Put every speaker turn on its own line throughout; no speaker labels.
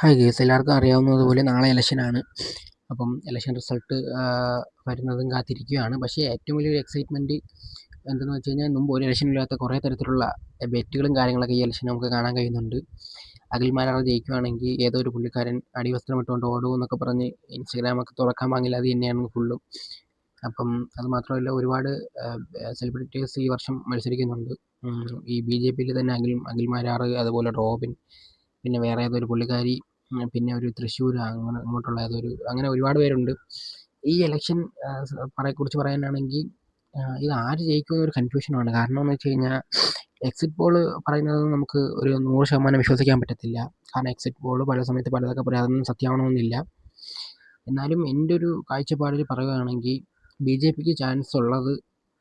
Hi guys, എല്ലാവർക്കും അറിയാവുന്നതുപോലെ നാളെ ഇലക്ഷനാണ്. അപ്പം ഇലക്ഷൻ റിസൾട്ട് വരുന്നതും കാത്തിരിക്കുകയാണ്. പക്ഷേ ഏറ്റവും വലിയൊരു എക്സൈറ്റ്മെൻറ്റ് എന്തെന്ന് വെച്ച് കഴിഞ്ഞാൽ, മുമ്പ് ഒരു ഇലക്ഷനില്ലാത്ത കുറേ തരത്തിലുള്ള ബെറ്റുകളും കാര്യങ്ങളൊക്കെ ഈ ഇലക്ഷന് നമുക്ക് കാണാൻ കഴിയുന്നുണ്ട്. അഖിൽമാരാർ ജയിക്കുകയാണെങ്കിൽ ഏതോ ഒരു പുള്ളിക്കാരൻ അടിവസ്ത്രം ഇട്ടുകൊണ്ട് ഓടുമെന്നൊക്കെ പറഞ്ഞ് ഇൻസ്റ്റഗ്രാമൊക്കെ തുറക്കാൻ പാടില്ല, അത് തന്നെയാണ് ഫുള്ളും. അപ്പം അത് മാത്രമല്ല, ഒരുപാട് സെലിബ്രിറ്റീസ് ഈ വർഷം മത്സരിക്കുന്നുണ്ട്. ഈ BJPയിൽ തന്നെ അഖിൽമാരാർ, അതുപോലെ റോബിൻ, പിന്നെ വേറെ ഏതൊരു പുള്ളിക്കാരി, പിന്നെ ഒരു തൃശ്ശൂർ അങ്ങനെ അങ്ങോട്ടുള്ള ഏതൊരു, അങ്ങനെ ഒരുപാട് പേരുണ്ട്. ഈ ഇലക്ഷൻ കുറിച്ച് പറയാനാണെങ്കിൽ ഇത് ആര് ജയിക്കുമെന്നൊരു കൺഫ്യൂഷനാണ്. കാരണം എന്ന് വെച്ച് കഴിഞ്ഞാൽ, എക്സിറ്റ് പോള് പറയുന്നത് നമുക്ക് ഒരു 100% വിശ്വസിക്കാൻ പറ്റത്തില്ല. കാരണം എക്സിറ്റ് പോള് പല സമയത്ത് പലതൊക്കെ പറയും, അതൊന്നും സത്യമാവണമെന്നില്ല. എന്നാലും എൻ്റെ ഒരു കാഴ്ചപ്പാടിൽ പറയുകയാണെങ്കിൽ BJPക്ക് ചാൻസ് ഉള്ളത്,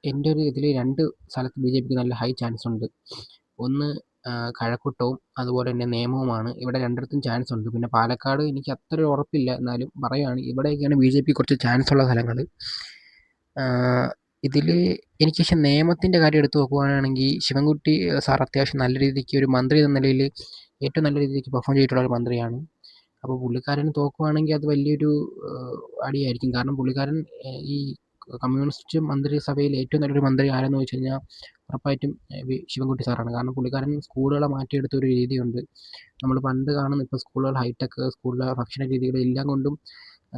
എൻ്റെ ഒരു ഇതിൽ 2 സ്ഥലത്ത് BJPക്ക് നല്ല ഹൈ ചാൻസ് ഉണ്ട്. ഒന്ന് കഴക്കൂട്ടവും അതുപോലെ തന്നെ നേമവുമാണ്. ഇവിടെ രണ്ടിടത്തും ചാൻസ് ഉണ്ട്. പിന്നെ പാലക്കാട് എനിക്ക് അത്ര ഉറപ്പില്ല, എന്നാലും പറയുകയാണ് ഇവിടെയൊക്കെയാണ് BJP കുറച്ച് ചാൻസ് ഉള്ള സ്ഥലങ്ങൾ. ഇതിൽ എനിക്ക് പക്ഷേ നേമത്തിൻ്റെ കാര്യം എടുത്ത് നോക്കുകയാണെങ്കിൽ ശിവൻകുട്ടി സാർ അത്യാവശ്യം നല്ല രീതിക്ക് ഒരു മന്ത്രി എന്ന നിലയിൽ ഏറ്റവും നല്ല രീതിക്ക് പെർഫോം ചെയ്തിട്ടുള്ള ഒരു മന്ത്രിയാണ്. അപ്പോൾ പുള്ളിക്കാരൻ തോക്കുവാണെങ്കിൽ അത് വലിയൊരു അടിയായിരിക്കും. കാരണം പുള്ളിക്കാരൻ ഈ കമ്മ്യൂണിസ്റ്റ് മന്ത്രിസഭയിൽ ഏറ്റവും നല്ലൊരു മന്ത്രി ആരെന്ന് ചോദിച്ചു കഴിഞ്ഞാൽ ഉറപ്പായിട്ടും ശിവൻകുട്ടി സാറാണ്. കാരണം പുള്ളിക്കാരൻ സ്കൂളുകളെ മാറ്റിയെടുത്ത ഒരു രീതിയുണ്ട്. നമ്മൾ പണ്ട് കാണുന്ന ഇപ്പോൾ സ്കൂളുകൾ ഹൈടെക്, സ്കൂളിലെ ഭക്ഷണ രീതികൾ എല്ലാം കൊണ്ടും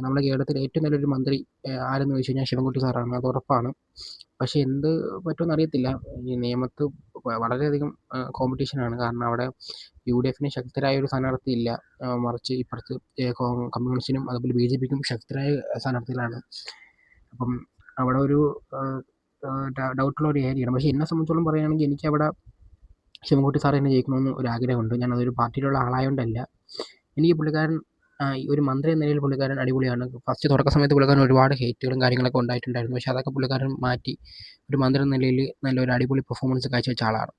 നമ്മുടെ കേരളത്തിൽ ഏറ്റവും നല്ലൊരു മന്ത്രി ആരെന്ന് ചോദിച്ചു കഴിഞ്ഞാൽ ശിവൻകുട്ടി സാറാണ്, അത് ഉറപ്പാണ്. പക്ഷേ എന്ത് പറ്റുമെന്ന് അറിയത്തില്ല. ഈ നേമത്ത് വളരെയധികം കോമ്പറ്റീഷനാണ്. കാരണം അവിടെ UDFന് ശക്തരായ ഒരു സ്ഥാനാർത്ഥി ഇല്ല. മറിച്ച് ഇപ്പുറത്ത് കമ്മ്യൂണിസ്റ്റിനും അതുപോലെ BJPക്കും ശക്തരായ സ്ഥാനാർത്ഥികളാണ്. അപ്പം അവിടെ ഒരു ഡൗട്ടുള്ള ഒരു ഏരിയയാണ്. പക്ഷേ എന്നെ സംബന്ധിച്ചോളം പറയുകയാണെങ്കിൽ എനിക്കവിടെ ശിവൻകുട്ടി സാർ തന്നെ ജയിക്കണമെന്ന് ഒരു ആഗ്രഹമുണ്ട്. ഞാനതൊരു പാർട്ടിയിലുള്ള ആളായതുകൊണ്ടല്ല. എനിക്ക് പുള്ളിക്കാരൻ ഒരു മന്ത്രി എന്ന നിലയിൽ പുള്ളിക്കാരൻ അടിപൊളിയാണ്. ഫസ്റ്റ് തുടക്ക സമയത്ത് പുള്ളിക്കാരൻ ഒരുപാട് ഹേറ്റുകളും കാര്യങ്ങളൊക്കെ ഉണ്ടായിട്ടുണ്ടായിരുന്നു. പക്ഷേ അതൊക്കെ പുള്ളിക്കാരൻ മാറ്റി ഒരു മന്ത്രി എന്ന നിലയിൽ നല്ലൊരു അടിപൊളി പെർഫോമൻസ് കാഴ്ചവെച്ച ആളാണ്.